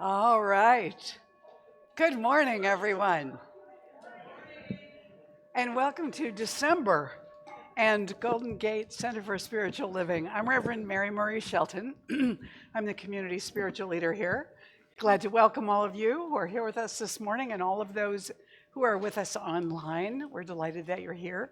All right. Good morning, everyone, and welcome to December and Golden Gate Center for Spiritual Living. I'm Reverend Mary Murray Shelton. I'm the community spiritual leader here. Glad to welcome all of you who are here with us this morning and all of those who are with us online. We're delighted that you're here.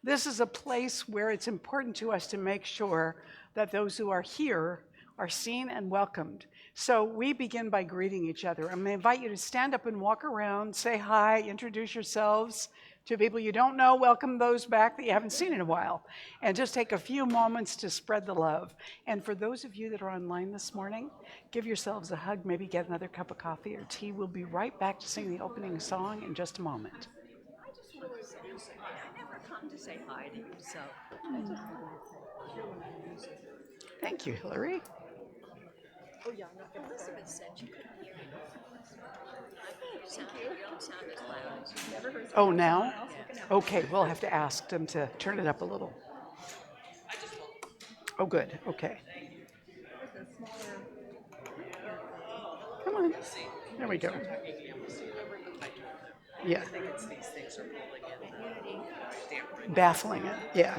This is a place where it's important to us to make sure that those who are here are seen and welcomed. So we begin by greeting each other. I'm going to invite you to stand up and walk around, say hi, introduce yourselves to people you don't know, welcome those back that you haven't seen in a while, and just take a few moments to spread the love. And for those of you that are online this morning, give yourselves a hug, maybe get another cup of coffee or tea. We'll be right back to sing the opening song in just a moment. I just want to say, I never come to say hi to you, so. Thank you, Hillary. Oh, yeah, Elizabeth said you couldn't hear me. You don't sound as loud as you never heard. Oh, now? Okay, we'll have to ask them to turn it up a little. Oh, good. Okay. Come on. There we go. Yeah. Baffling it. Yeah.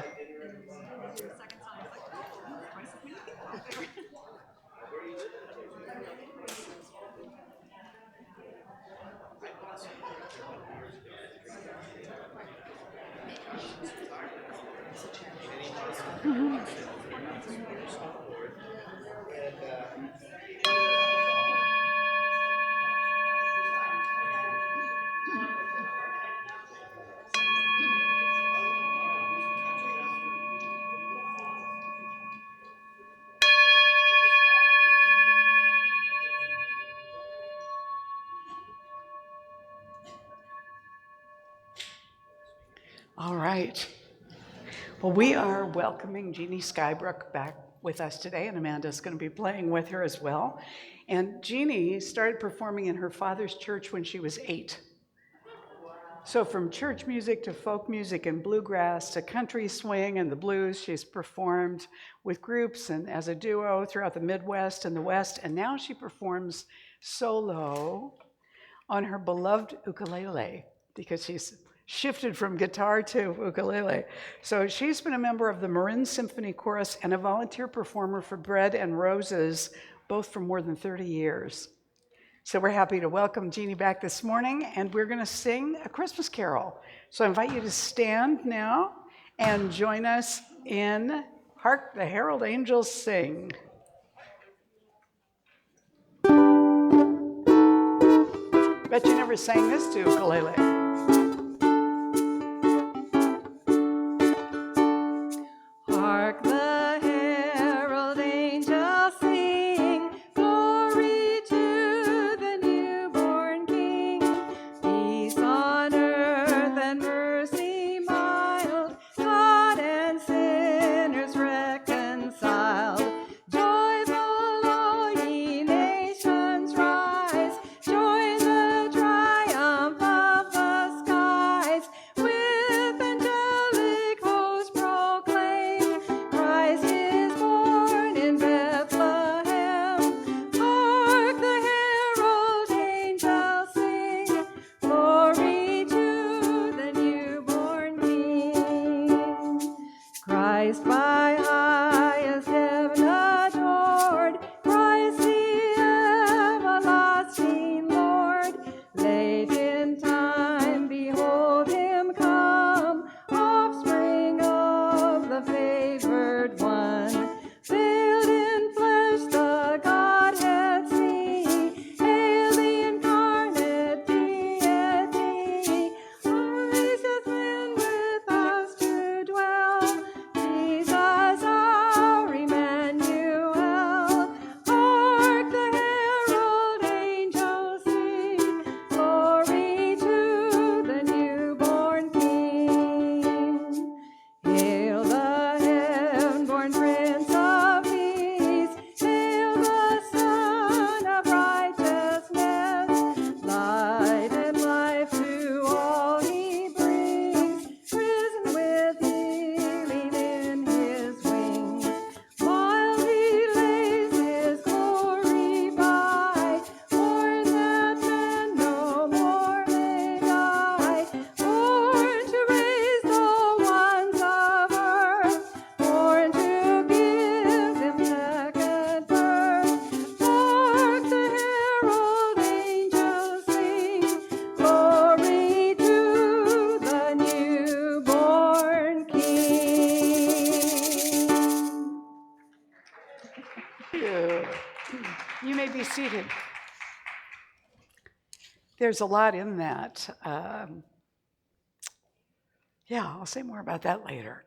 All right. Well, we are welcoming Jeannie Skybrook back with us today, and Amanda's going to be playing with her as well. And Jeannie started performing in her father's church when she was 8. So from church music to folk music and bluegrass to country swing and the blues, she's performed with groups and as a duo throughout the Midwest and the West, and now she performs solo on her beloved ukulele because she's shifted from guitar to ukulele. So she's been a member of the Marin Symphony Chorus and a volunteer performer for Bread and Roses, both for more than 30 years. So we're happy to welcome Jeannie back this morning, and we're going to sing a Christmas carol. So I invite you to stand now and join us in Hark the Herald Angels Sing. Bet you never sang this to ukulele. Hark the herald angels sing, glory to the newborn King. Peace on earth and mercy mild, God and sinners reconciled. Joyful all ye nations rise, join the triumph of the you. You may be seated. There's a lot in that. Yeah, I'll say more about that later.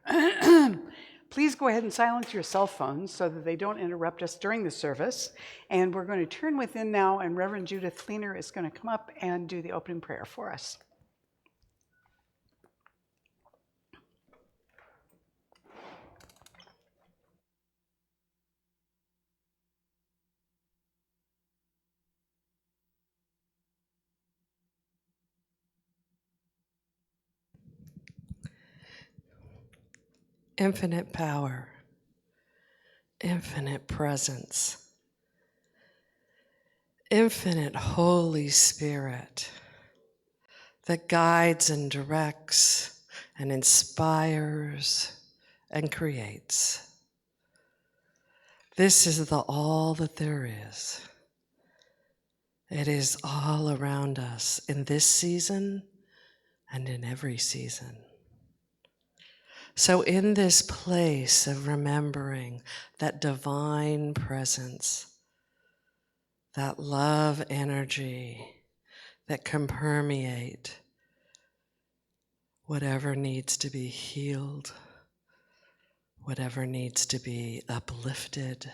Please go ahead and silence your cell phones so that they don't interrupt us during the service. And we're going to turn within now, and Reverend Judith Fleener is going to come up and do the opening prayer for us. Infinite power, infinite presence, infinite Holy Spirit that guides and directs and inspires and creates. This is the all that there is. It is all around us in this season and in every season. So in this place of remembering that divine presence, that love energy that can permeate whatever needs to be healed, whatever needs to be uplifted.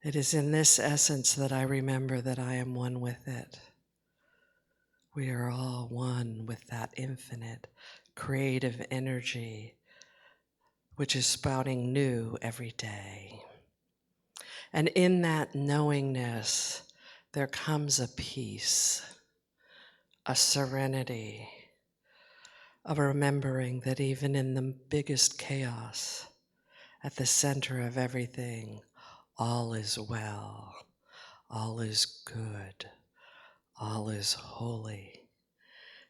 It is in this essence that I remember that I am one with it. We are all one with that infinite creative energy which is sprouting new every day. And in that knowingness, there comes a peace, a serenity, of remembering that even in the biggest chaos, at the center of everything, all is well, all is good, all is holy.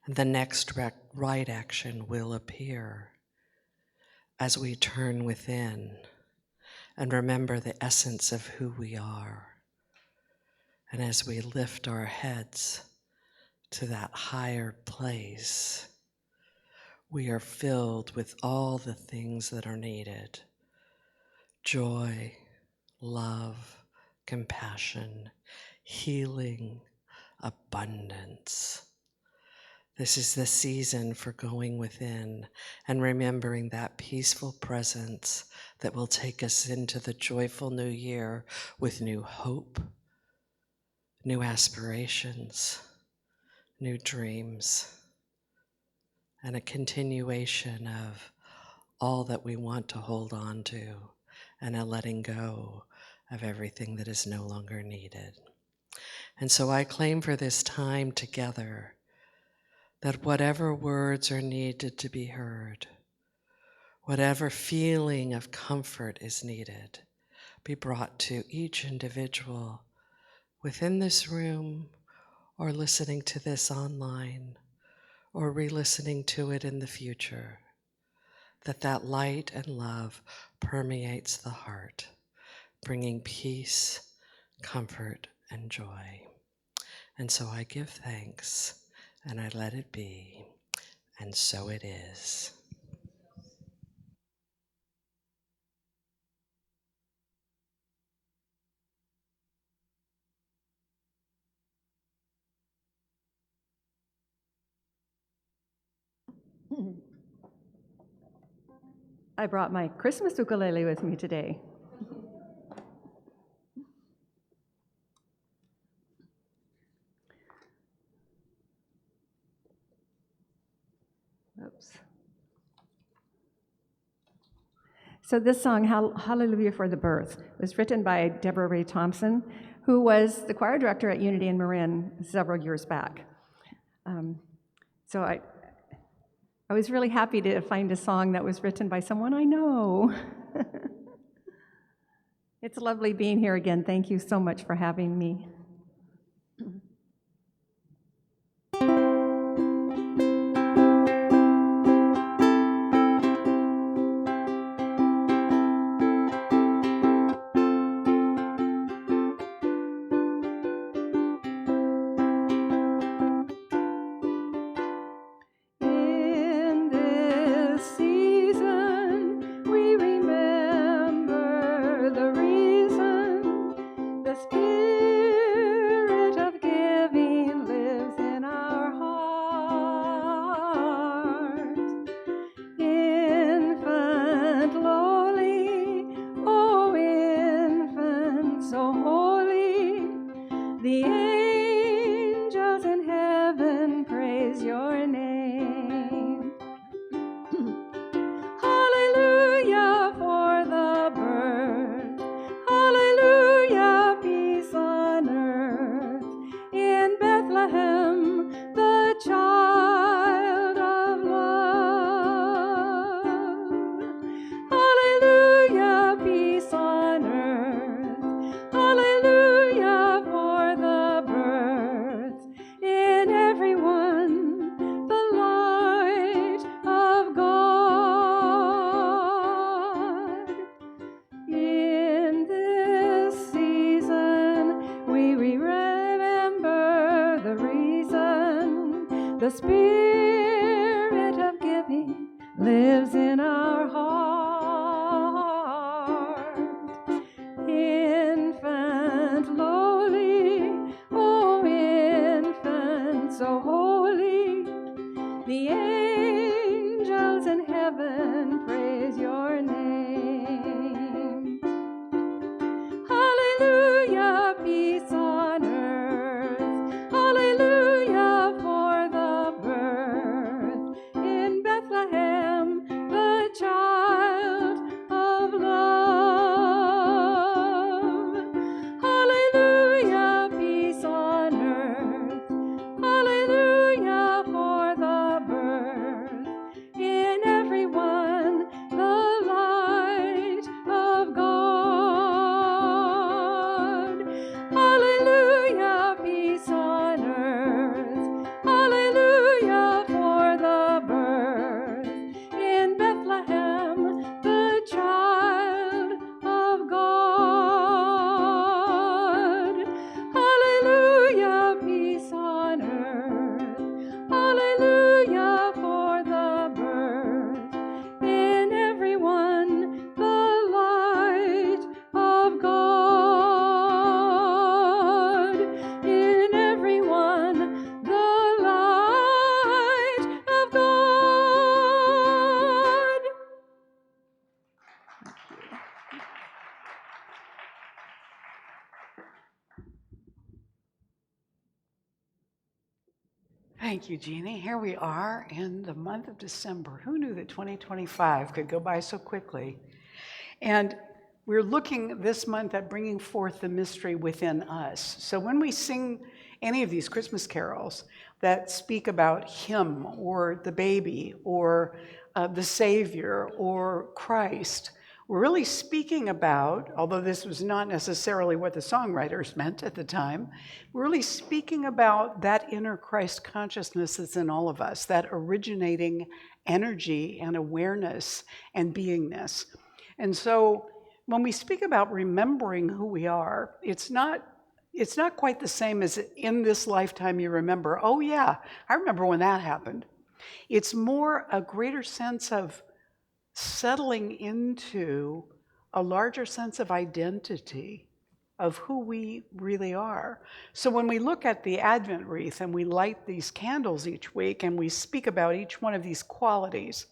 And the next right action will appear as we turn within and remember the essence of who we are. And as we lift our heads to that higher place, we are filled with all the things that are needed: joy, love, compassion, healing, abundance. This is the season for going within and remembering that peaceful presence that will take us into the joyful new year with new hope, new aspirations, new dreams, and a continuation of all that we want to hold on to and a letting go of everything that is no longer needed. And so I claim for this time together that whatever words are needed to be heard, whatever feeling of comfort is needed, be brought to each individual within this room or listening to this online or re-listening to it in the future, that light and love permeates the heart, bringing peace, comfort, and joy. And so I give thanks, and I let it be, and so it is. I brought my Christmas ukulele with me today. Oops. So this song, Hallelujah for the Birth, was written by Deborah Ray Thompson, who was the choir director at Unity in Marin several years back. So I was really happy to find a song that was written by someone I know. It's lovely being here again. Thank you so much for having me. In this season, we remember the The angels in heaven praise your name. Hallelujah for the birth. Hallelujah, peace on earth. In Bethlehem, the child of love. Hallelujah, peace on earth. Hallelujah for the birth. In everyone, the light of God. In this season, we remember the reason the spirit of giving lives in our heart. Infant lowly, oh infant so holy, the angels in heaven praise your name. Hallelujah, peace on earth. Hallelujah for the birth. In Bethlehem, the child of love. Hallelujah, peace on earth. Hallelujah for the birth. In everyone, the light of God. Hallelujah, peace on earth. Hallelujah for the birth. In Bethlehem, the child of God. Hallelujah, peace on earth. Hallelujah for the birth. In everyone, the light of God. In everyone, the light of God. Thank you, Jeannie. Here we are in the month of December. Who knew that 2025 could go by so quickly? And we're looking this month at bringing forth the mystery within us. So when we sing any of these Christmas carols that speak about Him or the baby or the Savior or Christ, we're really speaking about, although this was not necessarily what the songwriters meant at the time, we're really speaking about that inner Christ consciousness that's in all of us, that originating energy and awareness and beingness. And so when we speak about remembering who we are, it's not quite the same as in this lifetime you remember, oh yeah, I remember when that happened. It's more a greater sense of settling into a larger sense of identity of who we really are. So when we look at the Advent wreath and we light these candles each week and we speak about each one of these qualities,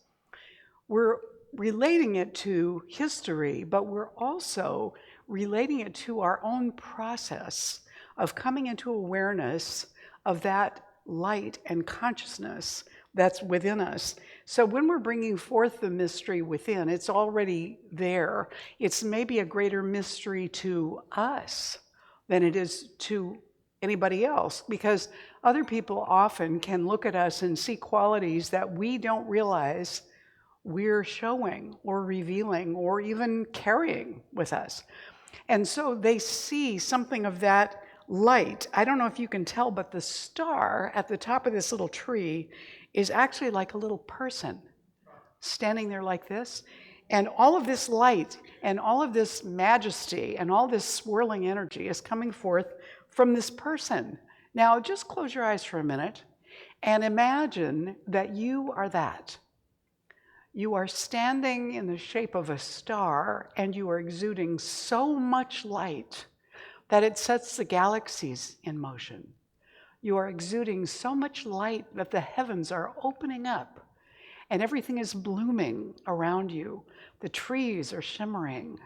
we're relating it to history, but we're also relating it to our own process of coming into awareness of that light and consciousness that's within us. So when we're bringing forth the mystery within, it's already there. It's maybe a greater mystery to us than it is to anybody else, because other people often can look at us and see qualities that we don't realize we're showing or revealing or even carrying with us. And so they see something of that light. I don't know if you can tell, but the star at the top of this little tree is actually like a little person standing there like this. And all of this light and all of this majesty and all this swirling energy is coming forth from this person. Now, just close your eyes for a minute and imagine that you are that. You are standing in the shape of a star and you are exuding so much light that it sets the galaxies in motion. You are exuding so much light that the heavens are opening up and everything is blooming around you. The trees are shimmering.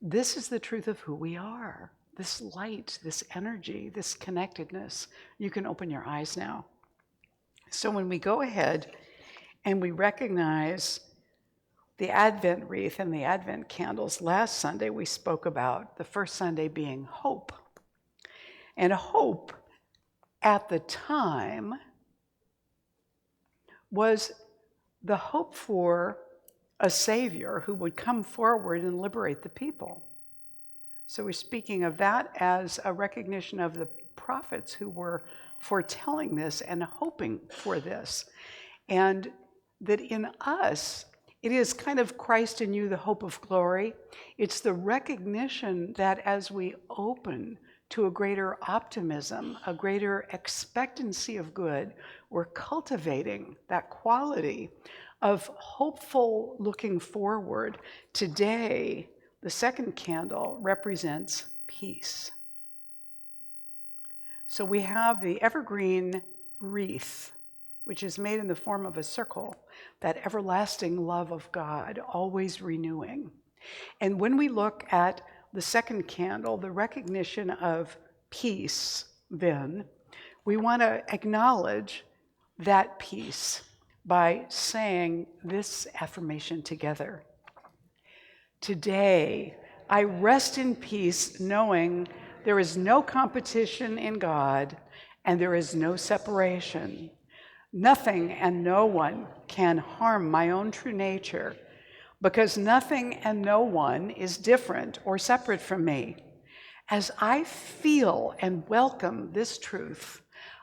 This is the truth of who we are. this light, this energy, this connectedness. You can open your eyes now. So when we go ahead and we recognize the Advent wreath and the Advent candles, last Sunday we spoke about the first Sunday being hope. And hope at the time was the hope for a Savior who would come forward and liberate the people. So we're speaking of that as a recognition of the prophets who were foretelling this and hoping for this. And that in us, it is kind of Christ in you, the hope of glory. It's the recognition that as we open to a greater optimism, a greater expectancy of good, we're cultivating that quality of hopeful looking forward. Today, the second candle represents peace. So we have the evergreen wreath, which is made in the form of a circle, that everlasting love of God, always renewing. And when we look at the second candle, the recognition of peace, then, we want to acknowledge that peace by saying this affirmation together. Today, I rest in peace, knowing there is no competition in God and there is no separation. Nothing and no one can harm my own true nature, because nothing and no one is different or separate from me. As I feel and welcome this truth,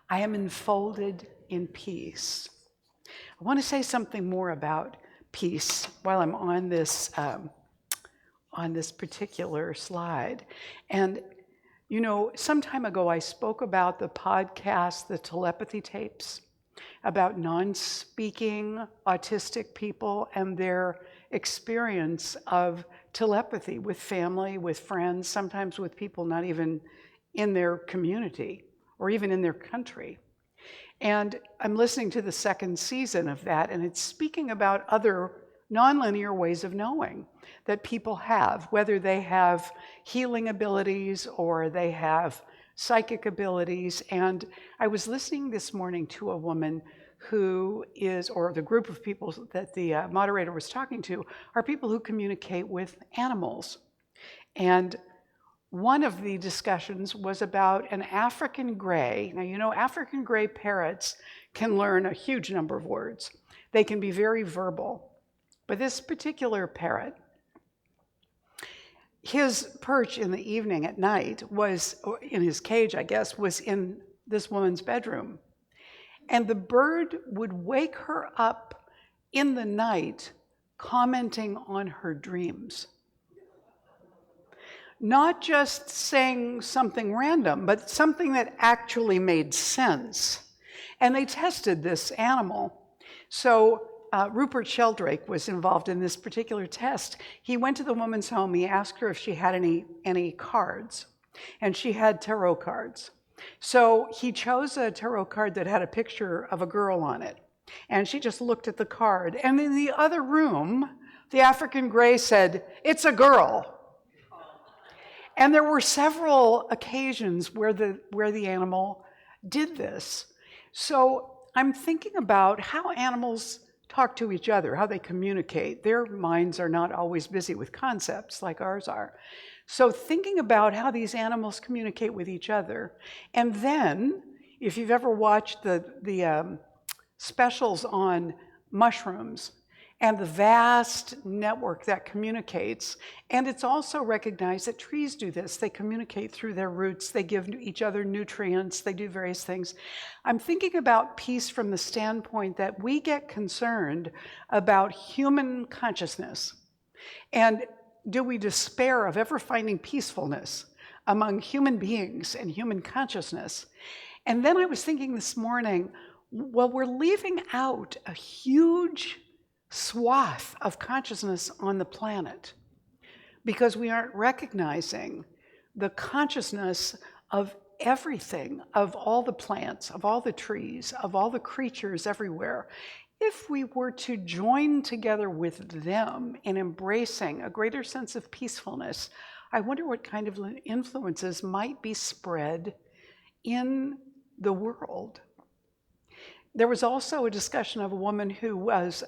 I am enfolded in peace. I want to say something more about peace while I'm on this particular slide. And, you know, some time ago I spoke about the podcast, the telepathy tapes, about non-speaking autistic people and their experience of telepathy with family, with friends, sometimes with people not even in their community or even in their country. And I'm listening to the second season of that, and it's speaking about other nonlinear ways of knowing that people have, whether they have healing abilities or they have psychic abilities. And I was listening this morning to a woman who is, or the group of people that the moderator was talking to, are people who communicate with animals. And one of the discussions was about an African gray. Now, you know, African gray parrots can learn a huge number of words. They can be very verbal. But this particular parrot, his perch in the evening at night was, or in his cage, I guess, was in this woman's bedroom. And the bird would wake her up in the night commenting on her dreams. Not just saying something random, but something that actually made sense. And they tested this animal. So Rupert Sheldrake was involved in this particular test. He went to the woman's home. He asked her if she had any cards. And she had tarot cards. So he chose a tarot card that had a picture of a girl on it. And she just looked at the card. And in the other room, the African gray said, "It's a girl." And there were several occasions where the animal did this. So I'm thinking about how animals talk to each other, how they communicate. Their minds are not always busy with concepts like ours are. So thinking about how these animals communicate with each other. And then, if you've ever watched the specials on mushrooms, and the vast network that communicates. And it's also recognized that trees do this. They communicate through their roots. They give each other nutrients. They do various things. I'm thinking about peace from the standpoint that we get concerned about human consciousness. And do we despair of ever finding peacefulness among human beings and human consciousness? And then I was thinking this morning, well, we're leaving out a huge swath of consciousness on the planet because we aren't recognizing the consciousness of everything, of all the plants, of all the trees, of all the creatures everywhere. If we were to join together with them in embracing a greater sense of peacefulness, I wonder what kind of influences might be spread in the world. There was also a discussion of a woman who was,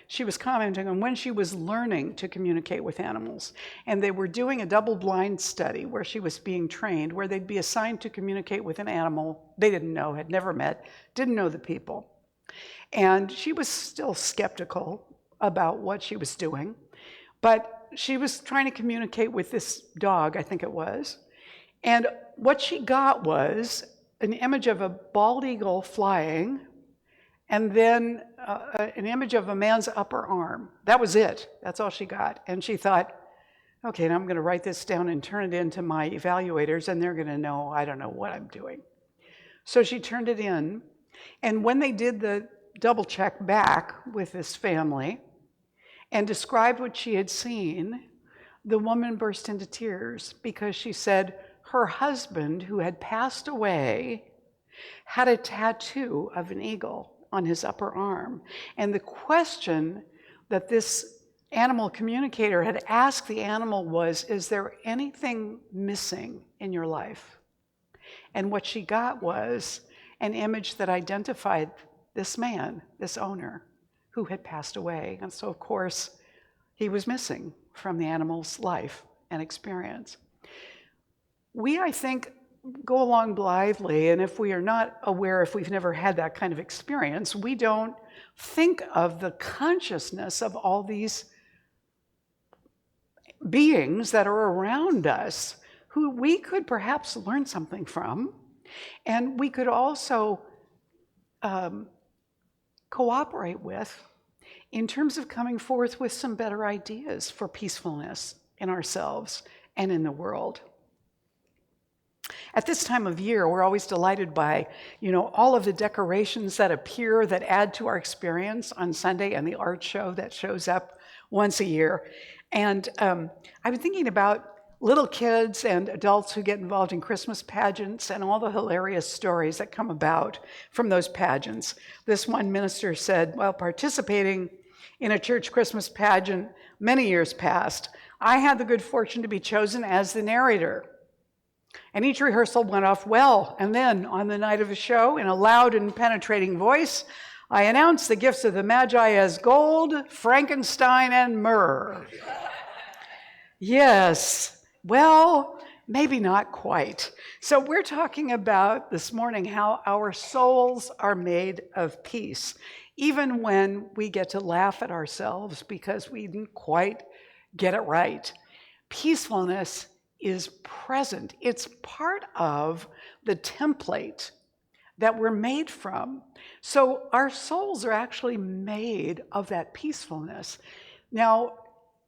she was commenting on when she was learning to communicate with animals. And they were doing a double-blind study where she was being trained, where they'd be assigned to communicate with an animal they didn't know, had never met, didn't know the people. And she was still skeptical about what she was doing. But she was trying to communicate with this dog, I think it was. And what she got was an image of a bald eagle flying, and then an image of a man's upper arm. That was it. That's all she got. And she thought, okay, now I'm going to write this down and turn it into my evaluators, and they're going to know I don't know what I'm doing. So she turned it in, and when they did the double check back with this family and described what she had seen, the woman burst into tears because she said her husband, who had passed away, had a tattoo of an eagle on his upper arm. And the question that this animal communicator had asked the animal was, is there anything missing in your life? And what she got was an image that identified this man, this owner, who had passed away. And so, of course, he was missing from the animal's life and experience. We, I think, go along blithely, and if we are not aware, if we've never had that kind of experience, we don't think of the consciousness of all these beings that are around us who we could perhaps learn something from, and we could also cooperate with in terms of coming forth with some better ideas for peacefulness in ourselves and in the world. At this time of year, we're always delighted by, all of the decorations that appear that add to our experience on Sunday, and the art show that shows up once a year. And I've been thinking about little kids and adults who get involved in Christmas pageants and all the hilarious stories that come about from those pageants. This one minister said, while participating in a church Christmas pageant many years past, I had the good fortune to be chosen as the narrator. And each rehearsal went off well. And then on the night of the show, in a loud and penetrating voice, I announced the gifts of the Magi as gold, Frankenstein, and myrrh. Yes, well, maybe not quite. So we're talking about this morning how our souls are made of peace, even when we get to laugh at ourselves because we didn't quite get it right. Peacefulness is present. It's part of the template that we're made from. So our souls are actually made of that peacefulness. Now,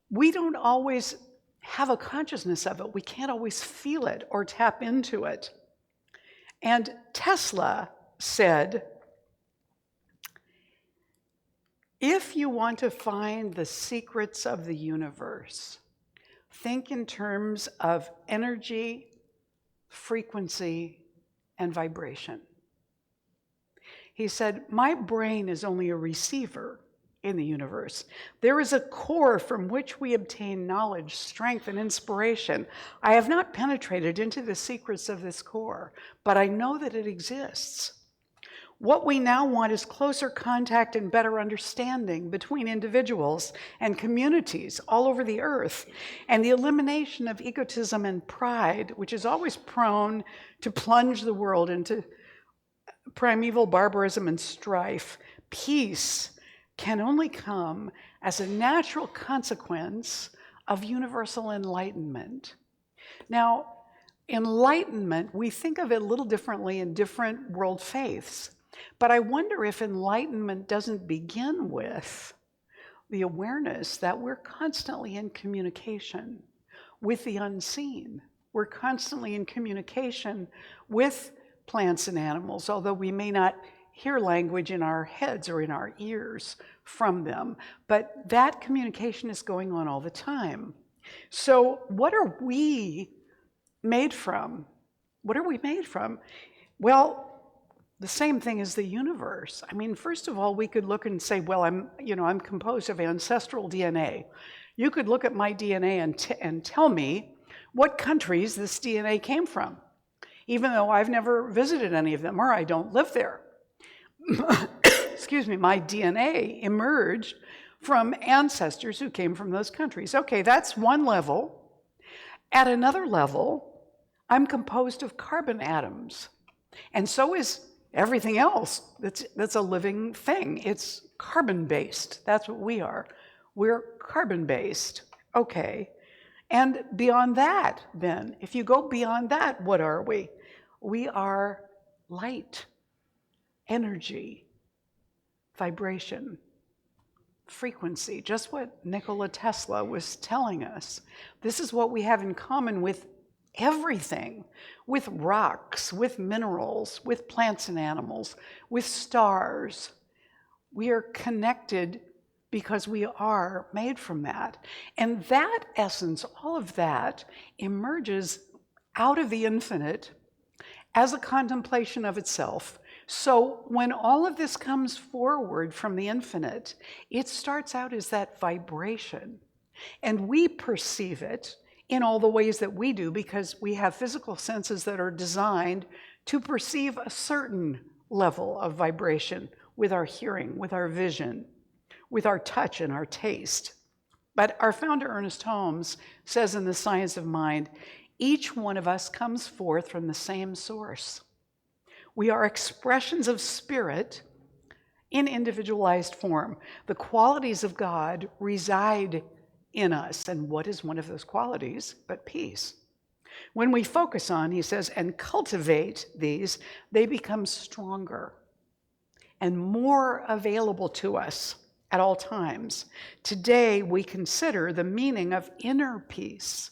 we don't always have a consciousness of it. We can't always feel it or tap into it. And Tesla said, if you want to find the secrets of the universe, think in terms of energy, frequency, and vibration. He said, my brain is only a receiver in the universe. There is a core from which we obtain knowledge, strength, and inspiration. I have not penetrated into the secrets of this core, but I know that it exists. What we now want is closer contact and better understanding between individuals and communities all over the earth, and the elimination of egotism and pride, which is always prone to plunge the world into primeval barbarism and strife. Peace can only come as a natural consequence of universal enlightenment. Now, enlightenment, we think of it a little differently in different world faiths. But I wonder if enlightenment doesn't begin with the awareness that we're constantly in communication with the unseen. We're constantly in communication with plants and animals, although we may not hear language in our heads or in our ears from them. But that communication is going on all the time. So what are we made from? What are we made from? Well, the same thing as the universe. I mean, first of all, we could look and say, well, I'm composed of ancestral DNA. You could look at my DNA and tell me what countries this DNA came from, even though I've never visited any of them or I don't live there. Excuse me, my DNA emerged from ancestors who came from those countries. Okay, that's one level. At another level, I'm composed of carbon atoms, and so is everything else that's a living thing. It's carbon-based. That's what we are. We're carbon-based. Okay. And beyond that, then, if you go beyond that, what are we? We are light, energy, vibration, frequency, just what Nikola Tesla was telling us. This is what we have in common with everything, with rocks, with minerals, with plants and animals, with stars. We are connected because we are made from that. And that essence, all of that, emerges out of the infinite as a contemplation of itself. So when all of this comes forward from the infinite, it starts out as that vibration. And we perceive it in all the ways that we do because we have physical senses that are designed to perceive a certain level of vibration with our hearing, with our vision, with our touch and our taste. But our founder, Ernest Holmes, says in The Science of Mind, each one of us comes forth from the same source. We are expressions of spirit in individualized form. The qualities of God reside in us. And what is one of those qualities but peace? When we focus on, he says, and cultivate these, they become stronger and more available to us at all times. Today, we consider the meaning of inner peace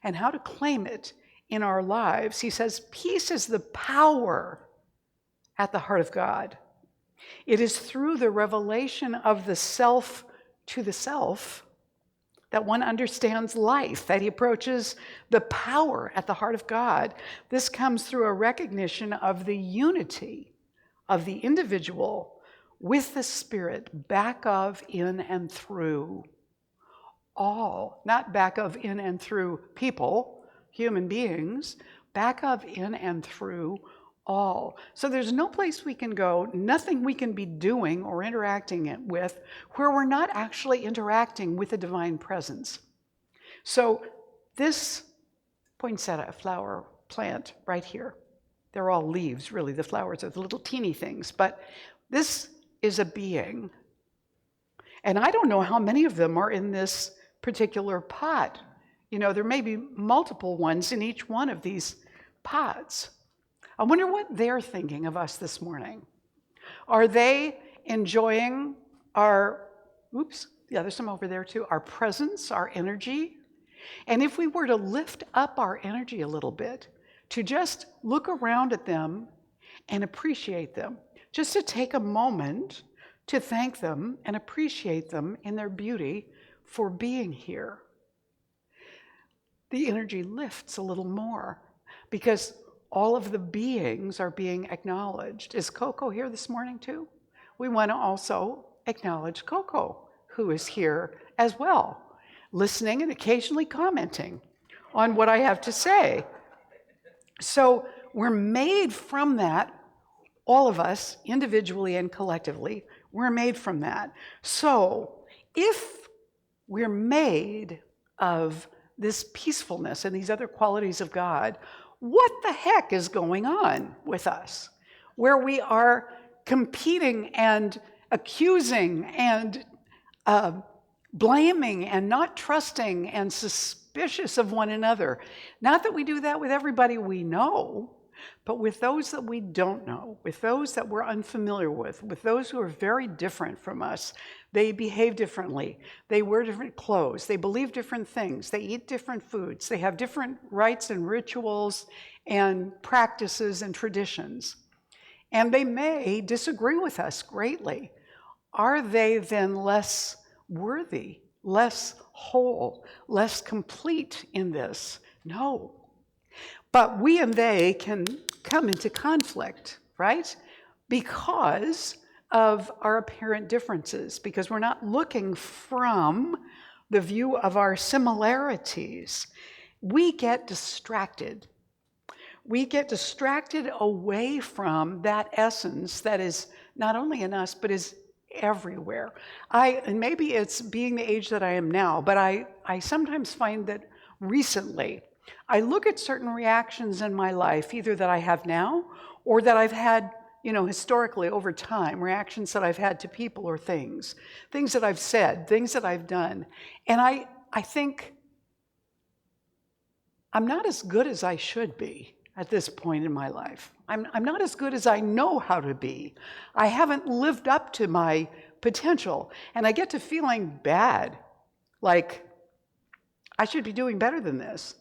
and how to claim it in our lives. He says, peace is the power at the heart of God. It is through the revelation of the self to the self that one understands life, that he approaches the power at the heart of God. This comes through a recognition of the unity of the individual with the spirit, back of, in, and through all, not back of, in, and through people, human beings, back of, in, and through all. So there's no place we can go, nothing we can be doing or interacting with where we're not actually interacting with the divine presence. So this poinsettia flower plant right here, they're all leaves, really. The flowers are the little teeny things, but this is a being. And I don't know how many of them are in this particular pot. You know, there may be multiple ones in each one of these pots. I wonder what they're thinking of us this morning. Are they enjoying our, there's some over there too, our presence, our energy? And if we were to lift up our energy a little bit, to just look around at them and appreciate them, just to take a moment to thank them and appreciate them in their beauty for being here, the energy lifts a little more because all of the beings are being acknowledged. Is Coco here this morning too? We want to also acknowledge Coco, who is here as well, listening and occasionally commenting on what I have to say. So we're made from that, all of us, individually and collectively, we're made from that. So if we're made of this peacefulness and these other qualities of God, what the heck is going on with us? Where we are competing and accusing and blaming and not trusting and suspicious of one another. Not that we do that with everybody we know, but with those that we don't know, with those that we're unfamiliar with those who are very different from us. They behave differently. They wear different clothes. They believe different things. They eat different foods. They have different rites and rituals and practices and traditions. And they may disagree with us greatly. Are they then less worthy, less whole, less complete in this? No. But we and they can come into conflict, right? Because of our apparent differences, because we're not looking from the view of our similarities. we get distracted. We get distracted away from that essence that is not only in us, but is everywhere. And maybe it's being the age that I am now, but I sometimes find that recently, I look at certain reactions in my life, either that I have now or that I've had, historically over time, reactions that I've had to people or things that I've said, things that I've done. And I think I'm not as good as I should be at this point in my life. I'm not as good as I know how to be. I haven't lived up to my potential. And I get to feeling bad, like I should be doing better than this.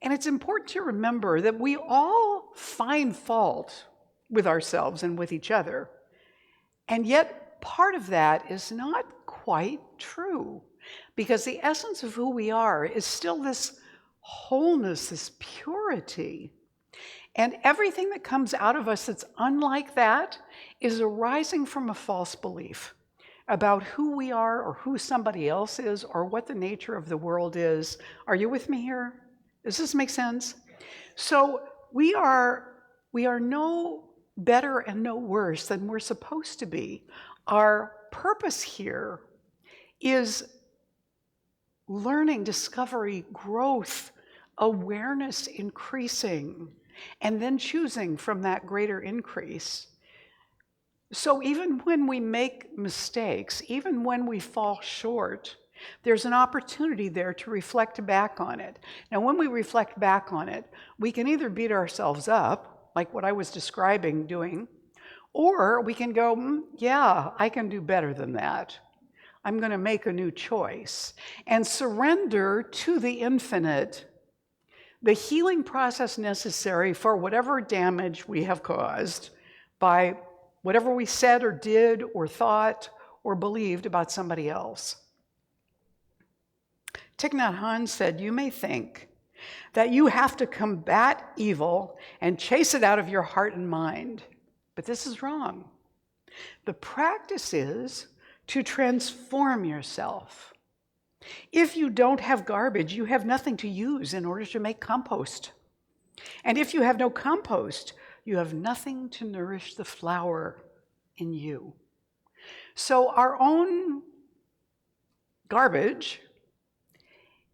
And it's important to remember that we all find fault with ourselves and with each other. And yet, part of that is not quite true, because the essence of who we are is still this wholeness, this purity. And everything that comes out of us that's unlike that is arising from a false belief about who we are or who somebody else is or what the nature of the world is. Are you with me here? Does this make sense? So we are no better and no worse than we're supposed to be. Our purpose here is learning, discovery, growth, awareness increasing, and then choosing from that greater increase. So even when we make mistakes, even when we fall short, there's an opportunity there to reflect back on it. Now, when we reflect back on it, we can either beat ourselves up, like what I was describing doing, or we can go, yeah, I can do better than that. I'm going to make a new choice and surrender to the infinite the healing process necessary for whatever damage we have caused by whatever we said or did or thought or believed about somebody else. Thich Nhat Hanh said, "You may think that you have to combat evil and chase it out of your heart and mind, but this is wrong. The practice is to transform yourself. If you don't have garbage, you have nothing to use in order to make compost. And if you have no compost, you have nothing to nourish the flower in you." So our own garbage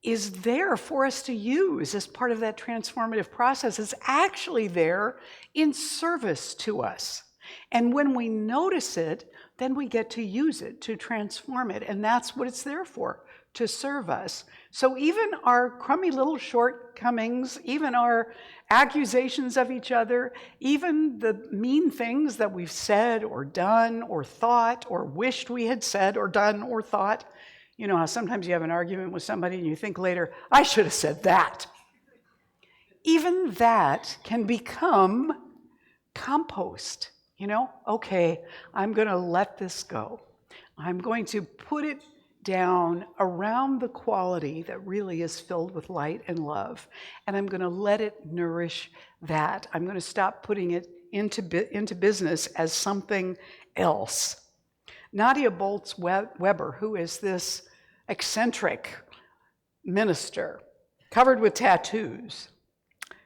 is there for us to use as part of that transformative process. It's actually there in service to us. And when we notice it, then we get to use it, to transform it. And that's what it's there for, to serve us. So even our crummy little shortcomings, even our accusations of each other, even the mean things that we've said or done or thought or wished we had said or done or thought, you know how sometimes you have an argument with somebody and you think later, I should have said that. Even that can become compost. Okay, I'm going to let this go. I'm going to put it down around the quality that really is filled with light and love, and I'm going to let it nourish that. I'm going to stop putting it into business as something else. Nadia Bolz-Weber, who is this eccentric minister covered with tattoos,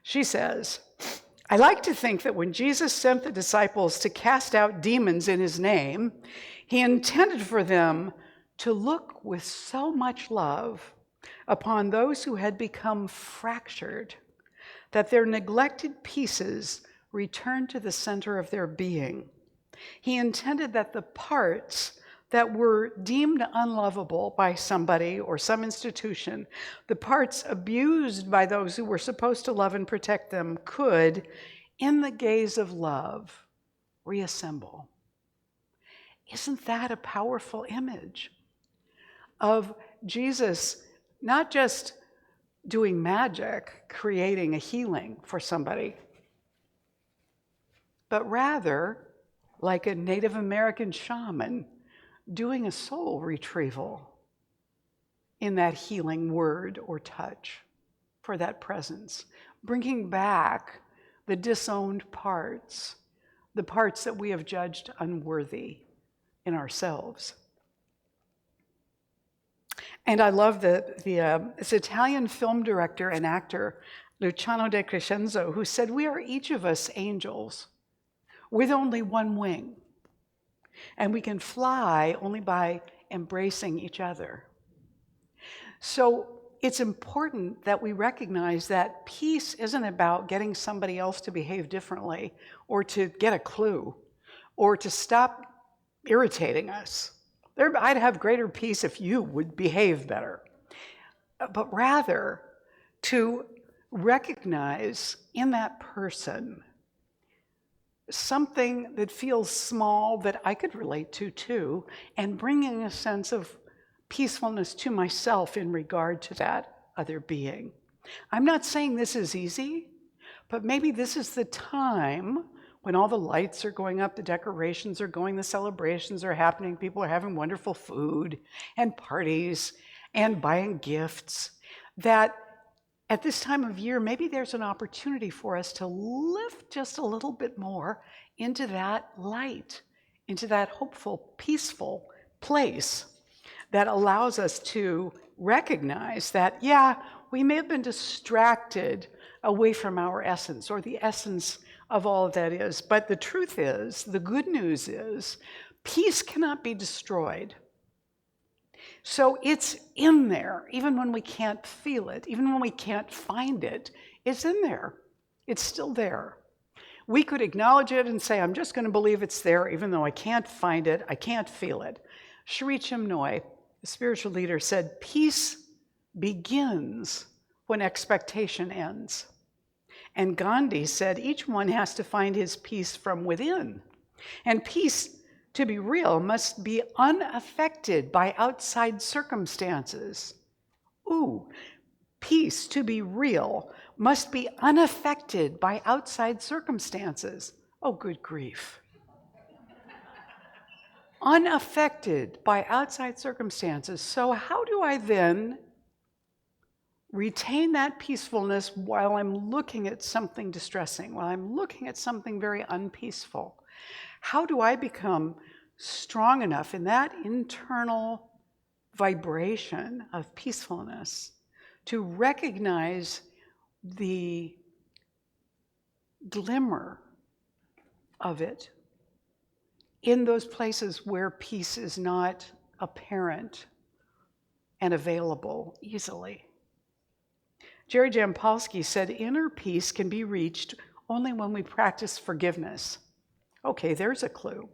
she says, "I like to think that when Jesus sent the disciples to cast out demons in his name, he intended for them to look with so much love upon those who had become fractured that their neglected pieces returned to the center of their being. He intended that the parts that were deemed unlovable by somebody or some institution, the parts abused by those who were supposed to love and protect them, could, in the gaze of love, reassemble." Isn't that a powerful image of Jesus not just doing magic, creating a healing for somebody, but rather like a Native American shaman doing a soul retrieval in that healing word or touch for that presence, bringing back the disowned parts, the parts that we have judged unworthy in ourselves. And I love this Italian film director and actor, Luciano de Crescenzo, who said, "We are each of us angels with only one wing, and we can fly only by embracing each other." So it's important that we recognize that peace isn't about getting somebody else to behave differently or to get a clue or to stop irritating us. I'd have greater peace if you would behave better. But rather to recognize in that person something that feels small that I could relate to too, and bringing a sense of peacefulness to myself in regard to that other being. I'm not saying this is easy, but maybe this is the time when all the lights are going up, the decorations are going, the celebrations are happening, people are having wonderful food and parties and buying gifts, that at this time of year, maybe there's an opportunity for us to lift just a little bit more into that light, into that hopeful, peaceful place that allows us to recognize that, yeah, we may have been distracted away from our essence or the essence of all that is. But the truth is, the good news is, peace cannot be destroyed. So it's in there, even when we can't feel it, even when we can't find it, it's in there. It's still there. We could acknowledge it and say, I'm just going to believe it's there, even though I can't find it, I can't feel it. Sri Chinmoy, a spiritual leader, said, peace begins when expectation ends. And Gandhi said, each one has to find his peace from within. And peace, to be real, must be unaffected by outside circumstances. Ooh, peace, to be real, must be unaffected by outside circumstances. Oh, good grief. Unaffected by outside circumstances. So how do I then retain that peacefulness while I'm looking at something distressing, while I'm looking at something very unpeaceful? How do I become strong enough in that internal vibration of peacefulness to recognize the glimmer of it in those places where peace is not apparent and available easily? Jerry Jampolsky said, inner peace can be reached only when we practice forgiveness. Okay, there's a clue.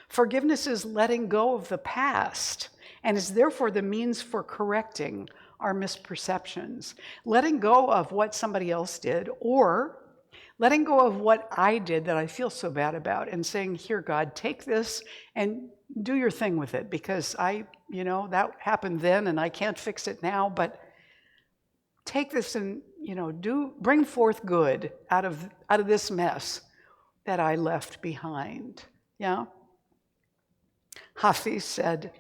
Forgiveness is letting go of the past and is therefore the means for correcting our misperceptions. Letting go of what somebody else did, or letting go of what I did that I feel so bad about, and saying, here, God, take this and do your thing with it, because that happened then and I can't fix it now, but take this and, bring forth good out of this mess that I left behind. Yeah? Hafiz said,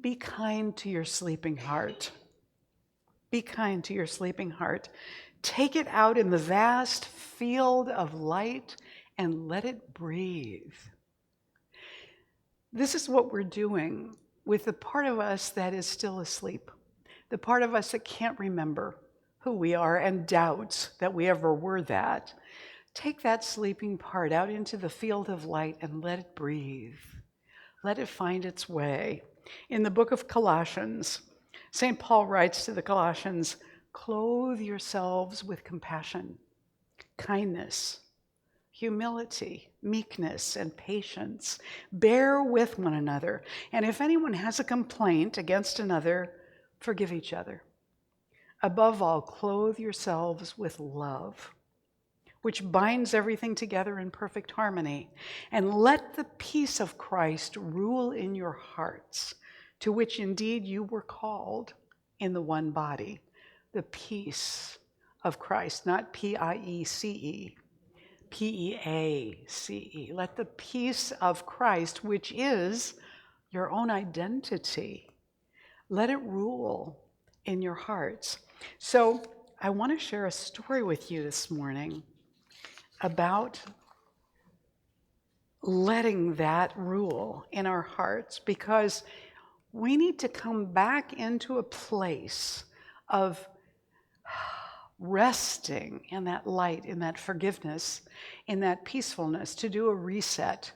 be kind to your sleeping heart. Be kind to your sleeping heart. Take it out in the vast field of light and let it breathe. This is what we're doing with the part of us that is still asleep, the part of us that can't remember who we are and doubts that we ever were that. Take that sleeping part out into the field of light and let it breathe. Let it find its way. In the book of Colossians, St. Paul writes to the Colossians, clothe yourselves with compassion, kindness, humility, meekness, and patience. Bear with one another. And if anyone has a complaint against another, forgive each other. Above all, clothe yourselves with love, which binds everything together in perfect harmony. And let the peace of Christ rule in your hearts, to which indeed you were called in the one body. The peace of Christ, not P-I-E-C-E, P-E-A-C-E. Let the peace of Christ, which is your own identity, let it rule in your hearts. So I want to share a story with you this morning about letting that rule in our hearts, because we need to come back into a place of resting in that light, in that forgiveness, in that peacefulness, to do a reset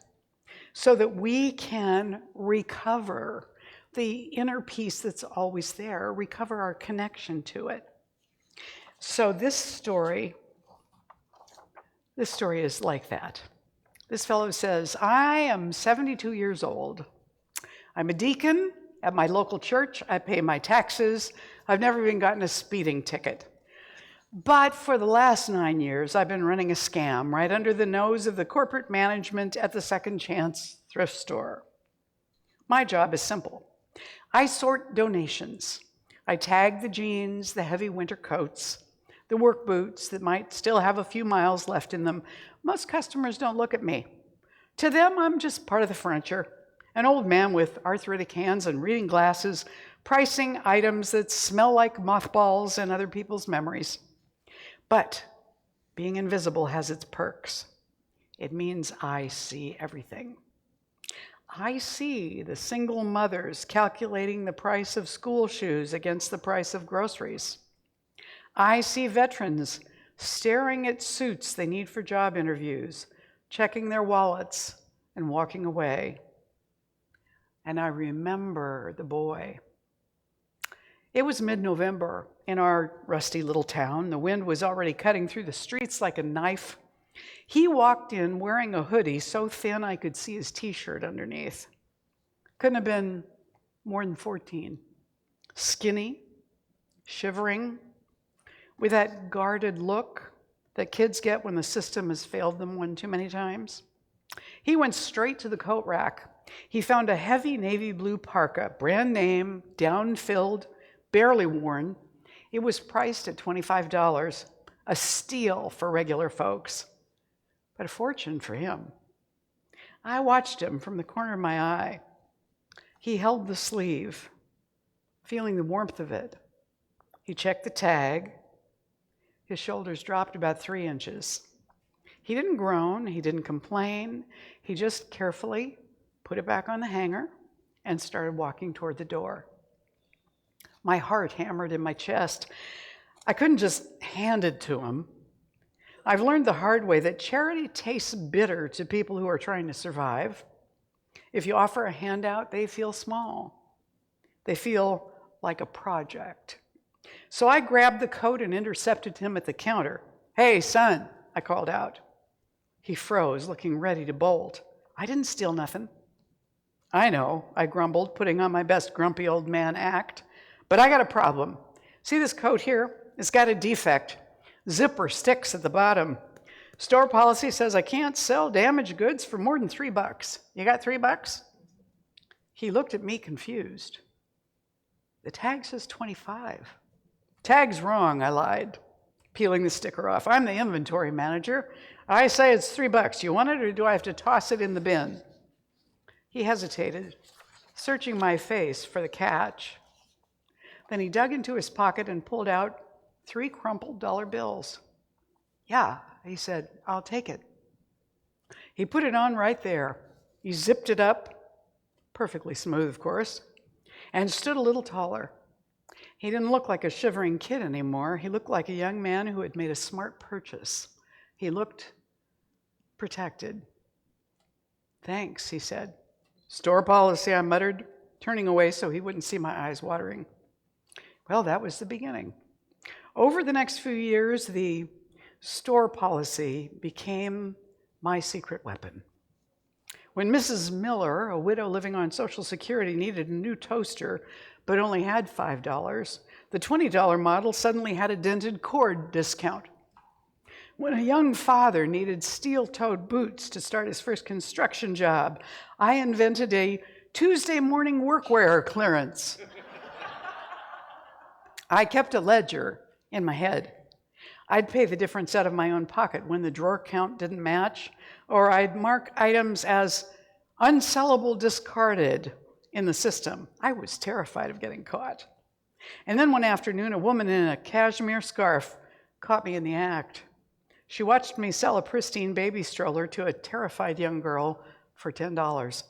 so that we can recover the inner peace that's always there, recover our connection to it. So this story is like that. This fellow says, I am 72 years old. I'm a deacon at my local church. I pay my taxes. I've never even gotten a speeding ticket. But for the last 9 years, I've been running a scam right under the nose of the corporate management at the Second Chance thrift store. My job is simple. I sort donations. I tag the jeans, the heavy winter coats, the work boots that might still have a few miles left in them. Most customers don't look at me. To them, I'm just part of the furniture, an old man with arthritic hands and reading glasses, pricing items that smell like mothballs and other people's memories. But being invisible has its perks. It means I see everything. I see the single mothers calculating the price of school shoes against the price of groceries. I see veterans staring at suits they need for job interviews, checking their wallets, and walking away. And I remember the boy. It was mid-November in our rusty little town. The wind was already cutting through the streets like a knife. He walked in wearing a hoodie so thin I could see his t-shirt underneath. Couldn't have been more than 14. Skinny, shivering, with that guarded look that kids get when the system has failed them one too many times. He went straight to the coat rack. He found a heavy navy blue parka, brand name, down-filled, barely worn. It was priced at $25, a steal for regular folks, but a fortune for him. I watched him from the corner of my eye. He held the sleeve, feeling the warmth of it. He checked the tag. His shoulders dropped about 3 inches. He didn't groan, he didn't complain. He just carefully put it back on the hanger and started walking toward the door. My heart hammered in my chest. I couldn't just hand it to him. I've learned the hard way that charity tastes bitter to people who are trying to survive. If you offer a handout, they feel small. They feel like a project. So I grabbed the coat and intercepted him at the counter. Hey, son, I called out. He froze, looking ready to bolt. I didn't steal nothing. I know, I grumbled, putting on my best grumpy old man act. But I got a problem. See this coat here? It's got a defect. Zipper sticks at the bottom. Store policy says I can't sell damaged goods for more than $3. You got $3? He looked at me confused. The tag says 25. Tag's wrong, I lied, peeling the sticker off. I'm the inventory manager. I say it's $3. You want it, or do I have to toss it in the bin? He hesitated, searching my face for the catch. Then he dug into his pocket and pulled out 3 crumpled dollar bills. Yeah, he said, I'll take it. He put it on right there. He zipped it up, perfectly smooth, of course, and stood a little taller. He didn't look like a shivering kid anymore. He looked like a young man who had made a smart purchase. He looked protected. Thanks, he said. Store policy, I muttered, turning away so he wouldn't see my eyes watering. Well, that was the beginning. Over the next few years, the store policy became my secret weapon. When Mrs. Miller, a widow living on Social Security, needed a new toaster but only had $5, the $20 model suddenly had a dented cord discount. When a young father needed steel-toed boots to start his first construction job, I invented a Tuesday morning workwear clearance. I kept a ledger in my head. I'd pay the difference out of my own pocket when the drawer count didn't match, or I'd mark items as unsellable discarded in the system. I was terrified of getting caught. And then one afternoon, a woman in a cashmere scarf caught me in the act. She watched me sell a pristine baby stroller to a terrified young girl for $10.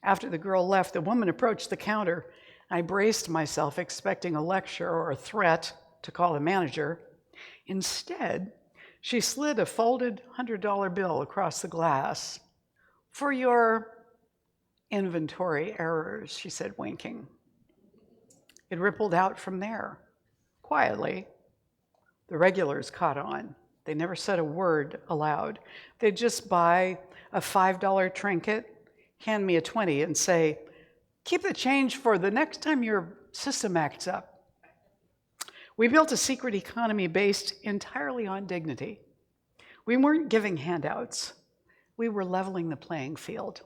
After the girl left, the woman approached the counter. I braced myself, expecting a lecture or a threat to call the manager. Instead, she slid a folded $100 bill across the glass. "For your inventory errors," she said, winking. It rippled out from there, quietly. The regulars caught on. They never said a word aloud. They'd just buy a $5 trinket, hand me a 20, and say, "Keep the change for the next time your system acts up." We built a secret economy based entirely on dignity. We weren't giving handouts. We were leveling the playing field.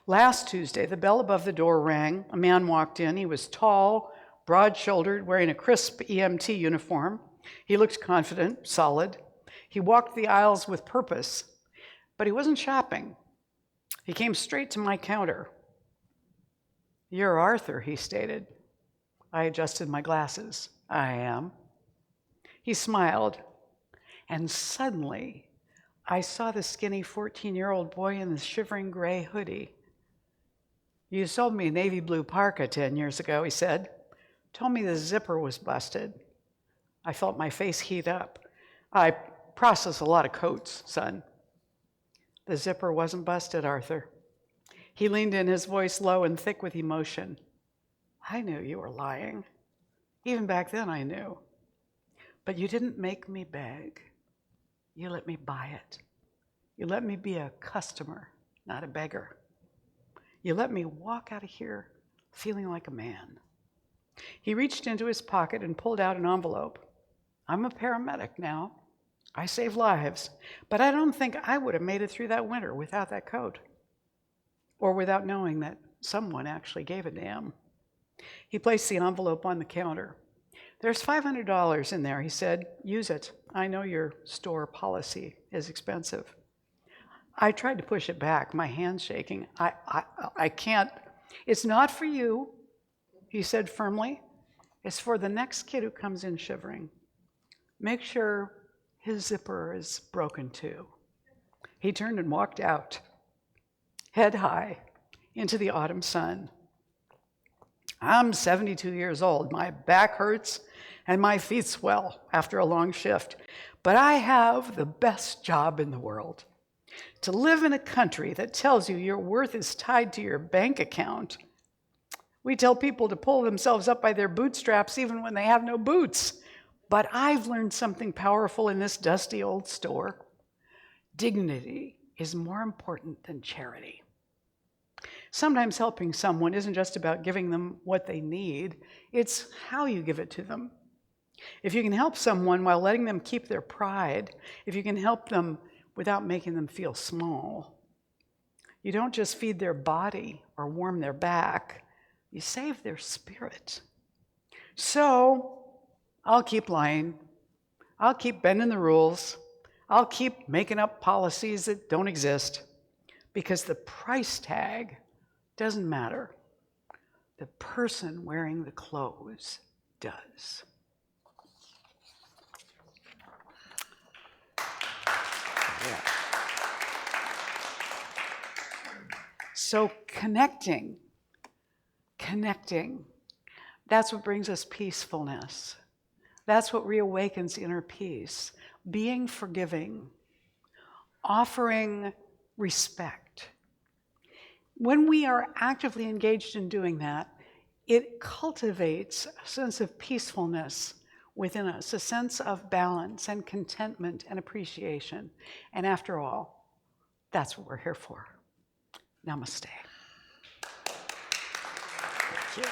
Last Tuesday, the bell above the door rang. A man walked in. He was tall, broad-shouldered, wearing a crisp EMT uniform. He looked confident, solid. He walked the aisles with purpose, but he wasn't shopping. He came straight to my counter. "You're Arthur," he stated. I adjusted my glasses. "I am." He smiled, and suddenly I saw the skinny 14-year-old boy in the shivering gray hoodie. "You sold me a navy blue parka 10 years ago," he said. "Told me the zipper was busted." I felt my face heat up. "I process a lot of coats, son." "The zipper wasn't busted, Arthur." He leaned in, his voice low and thick with emotion. "I knew you were lying. Even back then I knew. But you didn't make me beg. You let me buy it. You let me be a customer, not a beggar. You let me walk out of here feeling like a man." He reached into his pocket and pulled out an envelope. "I'm a paramedic now. I save lives, but I don't think I would have made it through that winter without that coat, or without knowing that someone actually gave a damn." He placed the envelope on the counter. "There's $500 in there," he said. "Use it. I know your store policy is expensive." I tried to push it back, my hands shaking. I can't. "It's not for you," he said firmly. "It's for the next kid who comes in shivering. Make sure his zipper is broken too." He turned and walked out, head high, into the autumn sun. I'm 72 years old. My back hurts and my feet swell after a long shift, but I have the best job in the world. To live in a country that tells you your worth is tied to your bank account. We tell people to pull themselves up by their bootstraps even when they have no boots. But I've learned something powerful in this dusty old store. Dignity is more important than charity. Sometimes helping someone isn't just about giving them what they need, it's how you give it to them. If you can help someone while letting them keep their pride, if you can help them without making them feel small, you don't just feed their body or warm their back, you save their spirit. So, I'll keep lying. I'll keep bending the rules. I'll keep making up policies that don't exist, because the price tag doesn't matter. The person wearing the clothes does. Yeah. So connecting, that's what brings us peacefulness. That's what reawakens inner peace. Being forgiving, offering respect. When we are actively engaged in doing that, it cultivates a sense of peacefulness within us, a sense of balance and contentment and appreciation. And after all, that's what we're here for. Namaste. Thank you.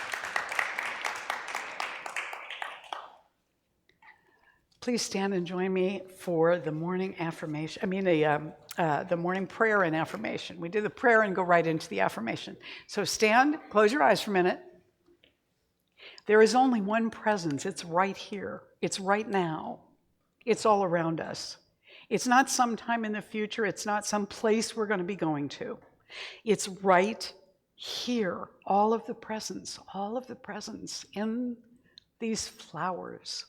Please stand and join me for the morning affirmation. The morning prayer and affirmation. We do the prayer and go right into the affirmation. So stand, close your eyes for a minute. There is only one presence. It's right here. It's right now. It's all around us. It's not sometime in the future. It's not some place we're going to be going to. It's right here. All of the presence in these flowers,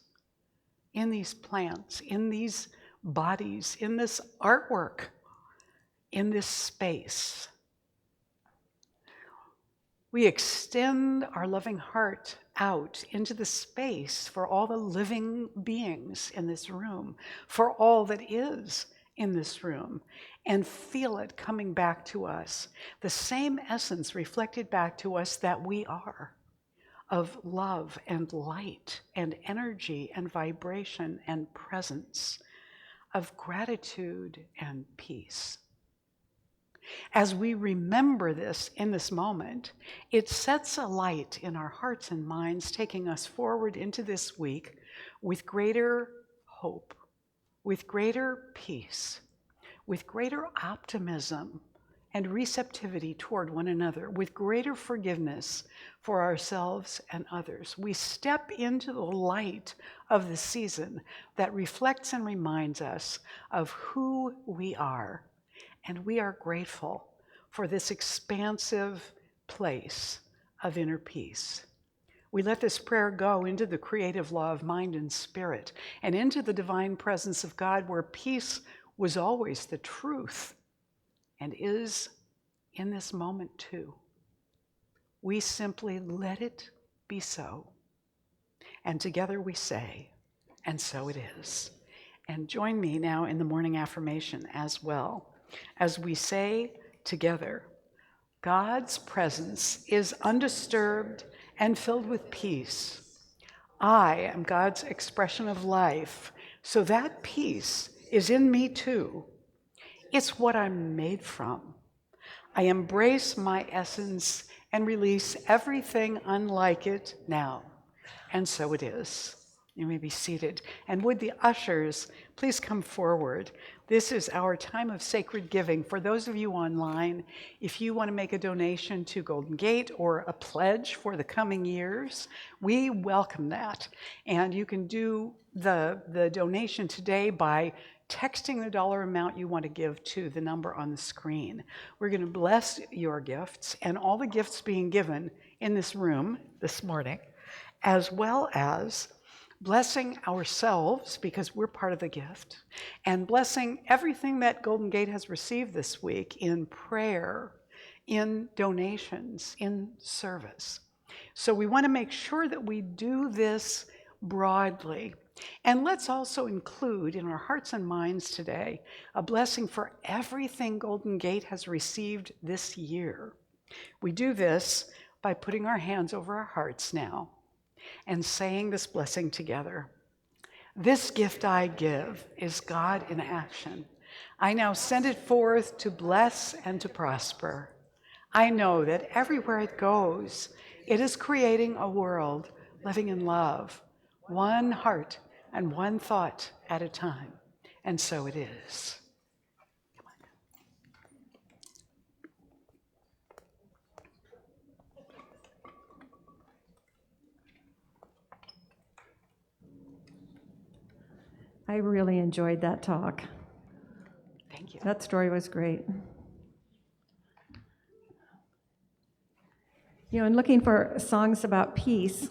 in these plants, in these bodies, in this artwork, in this space. We extend our loving heart out into the space for all the living beings in this room, for all that is in this room, and feel it coming back to us, the same essence reflected back to us that we are, of love and light and energy and vibration and presence, of gratitude and peace. As we remember this in this moment, it sets a light in our hearts and minds, taking us forward into this week with greater hope, with greater peace, with greater optimism and receptivity toward one another, with greater forgiveness for ourselves and others. We step into the light of the season that reflects and reminds us of who we are. And we are grateful for this expansive place of inner peace. We let this prayer go into the creative law of mind and spirit and into the divine presence of God, where peace was always the truth and is in this moment too. We simply let it be so. And together we say, and so it is. And join me now in the morning affirmation as well, as we say together, God's presence is undisturbed and filled with peace. I am God's expression of life, so that peace is in me too. It's what I'm made from. I embrace my essence and release everything unlike it now. And so it is. You may be seated. And would the ushers please come forward? This is our time of sacred giving. For those of you online, if you want to make a donation to Golden Gate or a pledge for the coming years, we welcome that. And you can do the donation today by texting the dollar amount you want to give to the number on the screen. We're going to bless your gifts and all the gifts being given in this room this morning, as well as blessing ourselves, because we're part of the gift, and blessing everything that Golden Gate has received this week in prayer, in donations, in service. So we want to make sure that we do this broadly. And let's also include in our hearts and minds today a blessing for everything Golden Gate has received this year. We do this by putting our hands over our hearts now and saying this blessing together. This gift I give is God in action. I now send it forth to bless and to prosper. I know that everywhere it goes, it is creating a world living in love, one heart and one thought at a time. And so it is. I really enjoyed that talk. Thank you. That story was great. You know, in looking for songs about peace,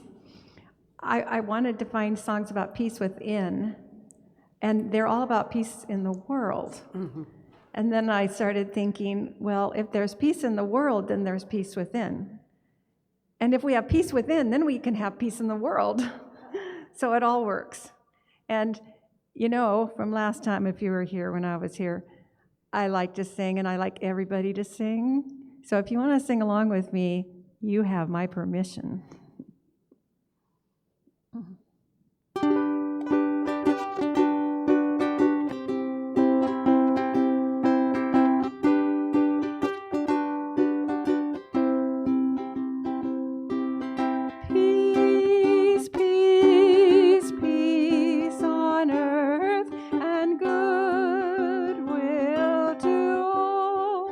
I wanted to find songs about peace within, and they're all about peace in the world. Mm-hmm. And then I started thinking, well, if there's peace in the world, then there's peace within. And if we have peace within, then we can have peace in the world. So it all works. And you know, from last time, if you were here when I was here, I like to sing, and I like everybody to sing. So if you want to sing along with me, you have my permission. Peace, peace, peace on earth and goodwill to all.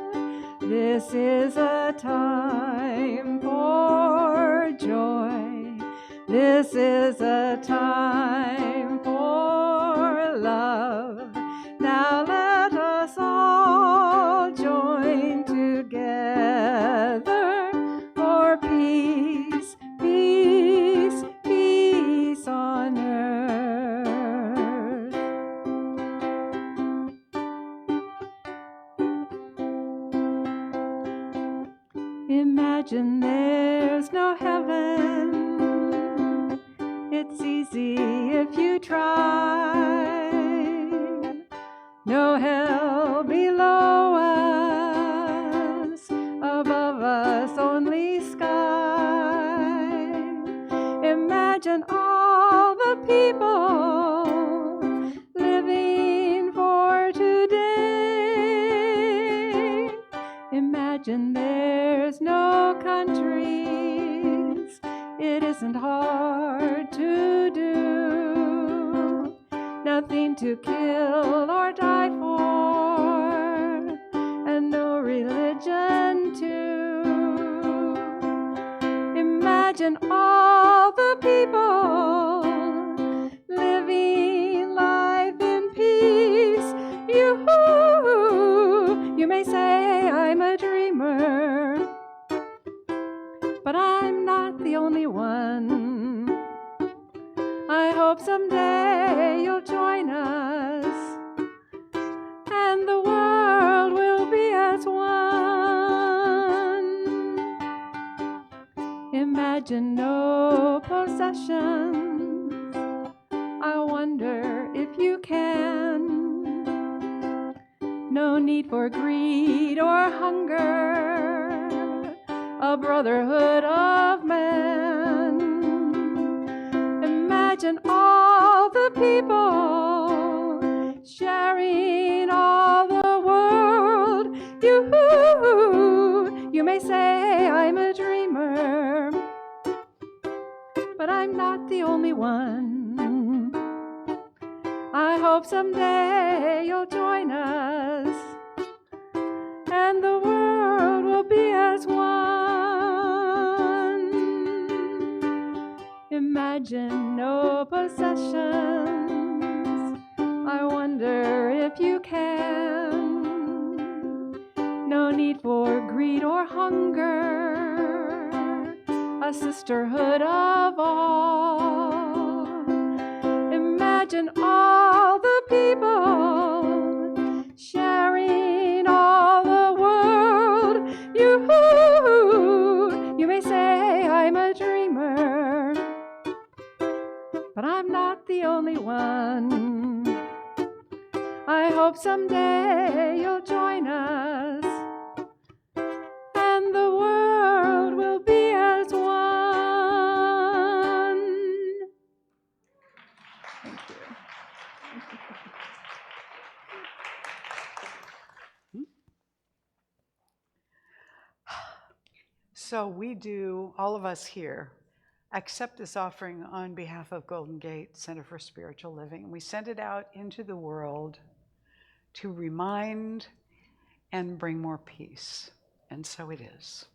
This is a time for joy. This is a time for love. Now let us all join together for peace, peace, peace on earth. Imagine Imagine there's no heaven. It's easy if you try. No hell below us, above us only sky. Imagine all the people living for today. Imagine there's no countries. It isn't hard to do. Nothing to kill or die for, and no religion too. Imagine all the people living life in peace. You may say I'm a dreamer, but I'm not the only one. I hope someday you'll join us, and the world will be as one. Imagine no possessions. I wonder if you can. No need for greed or hunger, a brotherhood of men. Imagine all the people sharing all the world. You may say I'm a dreamer, but I'm not the only one. I hope someday you'll join us, and the world will be as one. Imagine no possessions. I wonder if you can. No need for greed or hunger, a sisterhood of all. Imagine all the people sharing all the world. You may say I'm a dreamer, but I'm not the only one. I hope someday you'll join us, and the world will be as one. Thank you. So we do, all of us here, accept this offering on behalf of Golden Gate Center for Spiritual Living. We send it out into the world to remind and bring more peace. And so it is.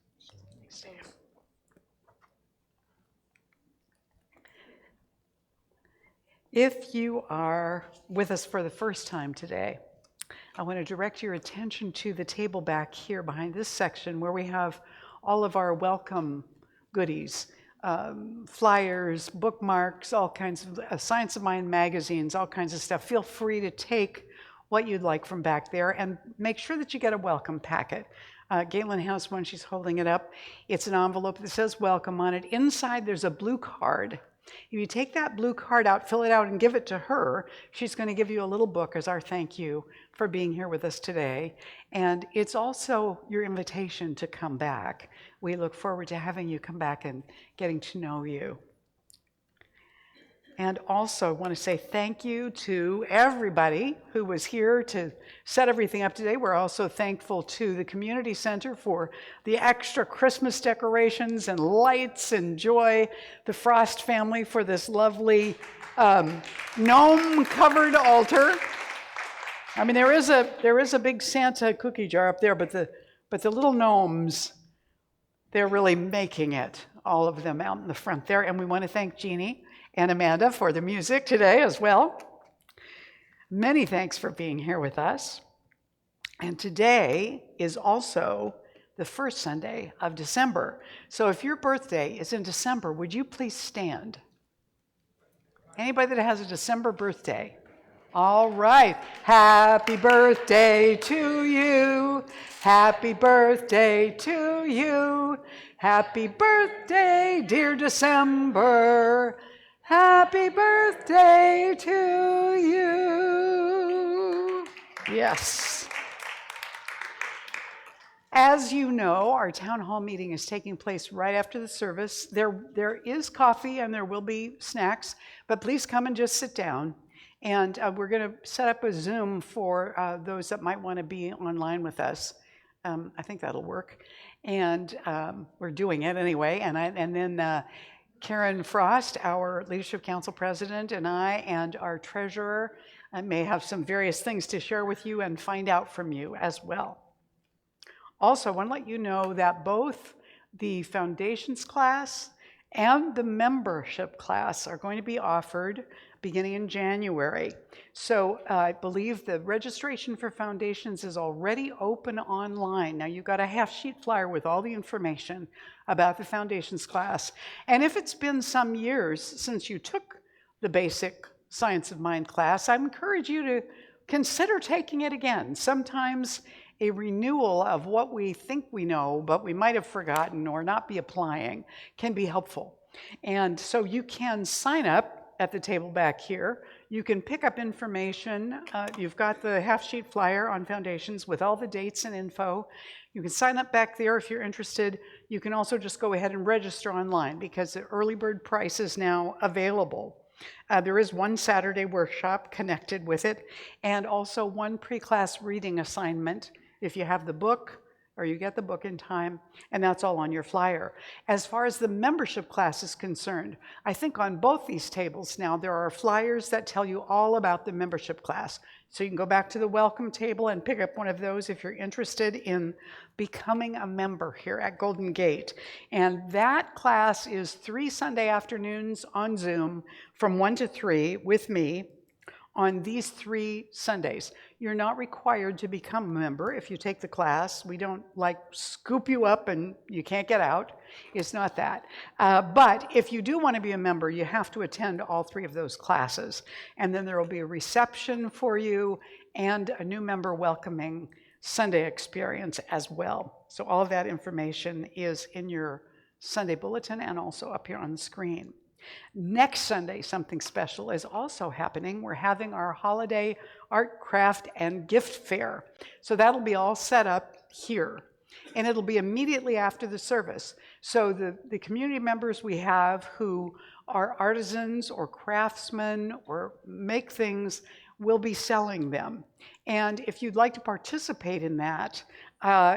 If you are with us for the first time today, I want to direct your attention to the table back here behind this section where we have all of our welcome goodies, flyers, bookmarks, all kinds of Science of Mind magazines, all kinds of stuff. Feel free to take what you'd like from back there and make sure that you get a welcome packet. Galen has one, she's holding it up. It's an envelope that says welcome on it. Inside there's a blue card. If you take that blue card out, fill it out, and give it to her, she's going to give you a little book as our thank you for being here with us today. And it's also your invitation to come back. We look forward to having you come back and getting to know you. And also want to say thank you to everybody who was here to set everything up today. We're also thankful to the community center for the extra Christmas decorations and lights and joy, the Frost family for this lovely gnome-covered altar. I mean, there is a big Santa cookie jar up there, but the little gnomes, they're really making it, all of them out in the front there. And we want to thank Jeannie and Amanda for the music today as well. Many thanks for being here with us. And today is also the first Sunday of December. So if your birthday is in December, would you please stand? Anybody that has a December birthday? All right. Happy birthday to you. Happy birthday to you. Happy birthday, dear December. Happy birthday to you. Yes. As you know, our town hall meeting is taking place right after the service. There is coffee and there will be snacks, but please come and just sit down. And we're going to set up a Zoom for those that might want to be online with us. I think that'll work. And we're doing it anyway. And then Karen Frost, our Leadership Council President, and I, and our treasurer may have some various things to share with you and find out from you as well. Also, I want to let you know that both the foundations class and the membership class are going to be offered beginning in January. So I believe the registration for foundations is already open online. Now you've got a half-sheet flyer with all the information about the foundations class. And if it's been some years since you took the basic Science of Mind class, I encourage you to consider taking it again. Sometimes a renewal of what we think we know, but we might have forgotten or not be applying, can be helpful. And so you can sign up at the table back here. You can pick up information. You've got the half-sheet flyer on foundations with all the dates and info. You can sign up back there if you're interested. You can also just go ahead and register online because the early bird price is now available. There is one Saturday workshop connected with it, and also one pre-class reading assignment if you have the book or you get the book in time, and that's all on your flyer. As far as the membership class is concerned, I think on both these tables now there are flyers that tell you all about the membership class. So you can go back to the welcome table and pick up one of those if you're interested in becoming a member here at Golden Gate. And that class is 3 Sunday afternoons on Zoom from 1 to 3 with me on these 3 Sundays. You're not required to become a member if you take the class. We don't like scoop you up and you can't get out. It's not that. But if you do want to be a member, you have to attend all 3 of those classes. And then there will be a reception for you and a new member welcoming Sunday experience as well. So all of that information is in your Sunday bulletin and also up here on the screen. Next Sunday, something special is also happening. We're having our holiday art, craft, and gift fair. So that'll be all set up here. And it'll be immediately after the service. So the community members we have who are artisans or craftsmen or make things will be selling them. And if you'd like to participate in that,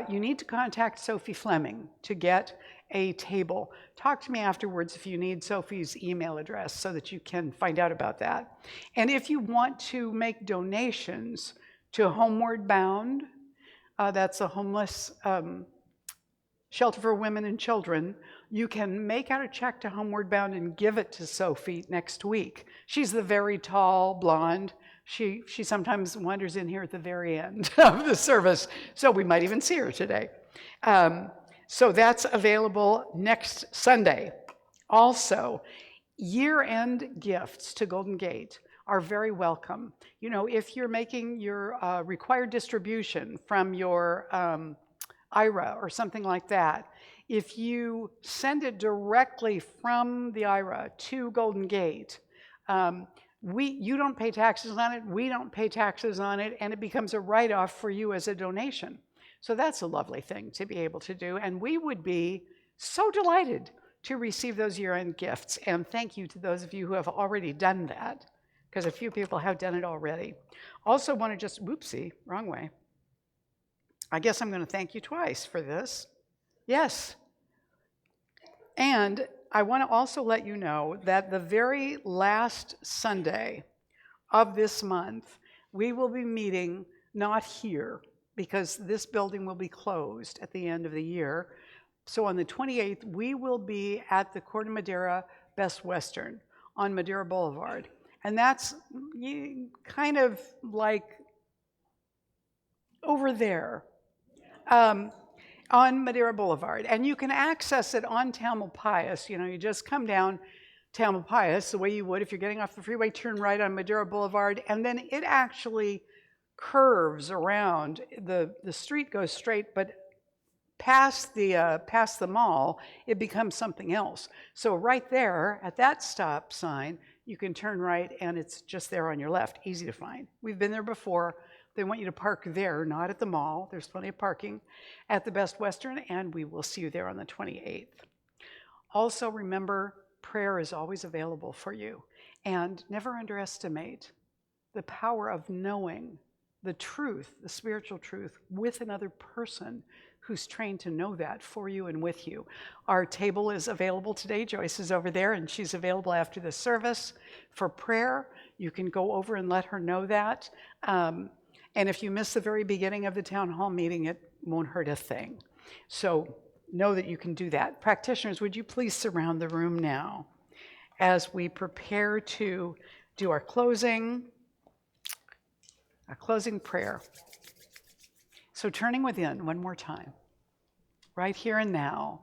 you need to contact Sophie Fleming to get a table. Talk to me afterwards if you need Sophie's email address so that you can find out about that. And if you want to make donations to Homeward Bound, that's a homeless shelter for women and children, you can make out a check to Homeward Bound and give it to Sophie next week. She's the very tall, blonde. She sometimes wanders in here at the very end of the service, so we might even see her today. So that's available next Sunday. Also, year-end gifts to Golden Gate are very welcome. You know, if you're making your required distribution from your IRA or something like that, if you send it directly from the IRA to Golden Gate, you don't pay taxes on it, we don't pay taxes on it, and it becomes a write-off for you as a donation. So that's a lovely thing to be able to do, and we would be so delighted to receive those year-end gifts. And thank you to those of you who have already done that, because a few people have done it already. Also want to just, whoopsie, wrong way. I guess I'm going to thank you twice for this. Yes. And I want to also let you know that the very last Sunday of this month, we will be meeting not here, because this building will be closed at the end of the year. So on the 28th, we will be at the Corte Madera Best Western on Madera Boulevard. And that's kind of like over there on Madera Boulevard. And you can access it on Tamalpais. You know, you just come down Tamalpais the way you would if you're getting off the freeway, turn right on Madera Boulevard, and then it actually curves around. The street goes straight, but past the mall, it becomes something else. So right there at that stop sign, you can turn right, and it's just there on your left, easy to find. We've been there before. They want you to park there, not at the mall. There's plenty of parking at the Best Western, and we will see you there on the 28th. Also, remember, prayer is always available for you, and never underestimate the power of knowing the truth, the spiritual truth, with another person who's trained to know that for you and with you. Our table is available today. Joyce is over there, and she's available after the service for prayer. You can go over and let her know that. And if you miss the very beginning of the town hall meeting, it won't hurt a thing. So know that you can do that. Practitioners, would you please surround the room now as we prepare to do our closing prayer. So turning within one more time, right here and now,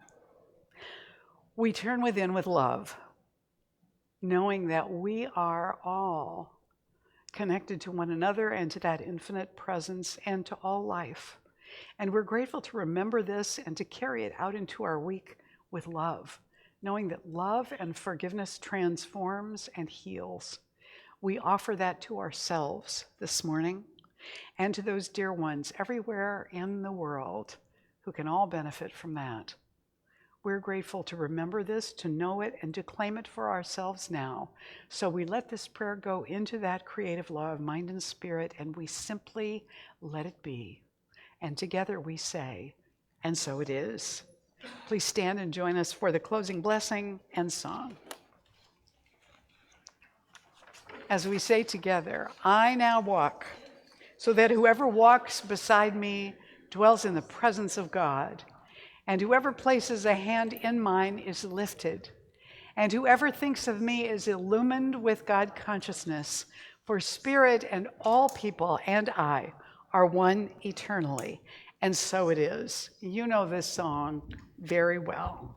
we turn within with love, knowing that we are all connected to one another and to that infinite presence and to all life. And we're grateful to remember this and to carry it out into our week with love, knowing that love and forgiveness transforms and heals. We offer that to ourselves this morning and to those dear ones everywhere in the world who can all benefit from that. We're grateful to remember this, to know it, and to claim it for ourselves now. So we let this prayer go into that creative law of mind and spirit, and we simply let it be. And together we say, and so it is. Please stand and join us for the closing blessing and song. As we say together, I now walk, so that whoever walks beside me dwells in the presence of God. And whoever places a hand in mine is lifted. And whoever thinks of me is illumined with God consciousness. For spirit and all people and I are one eternally. And so it is. You know this song very well.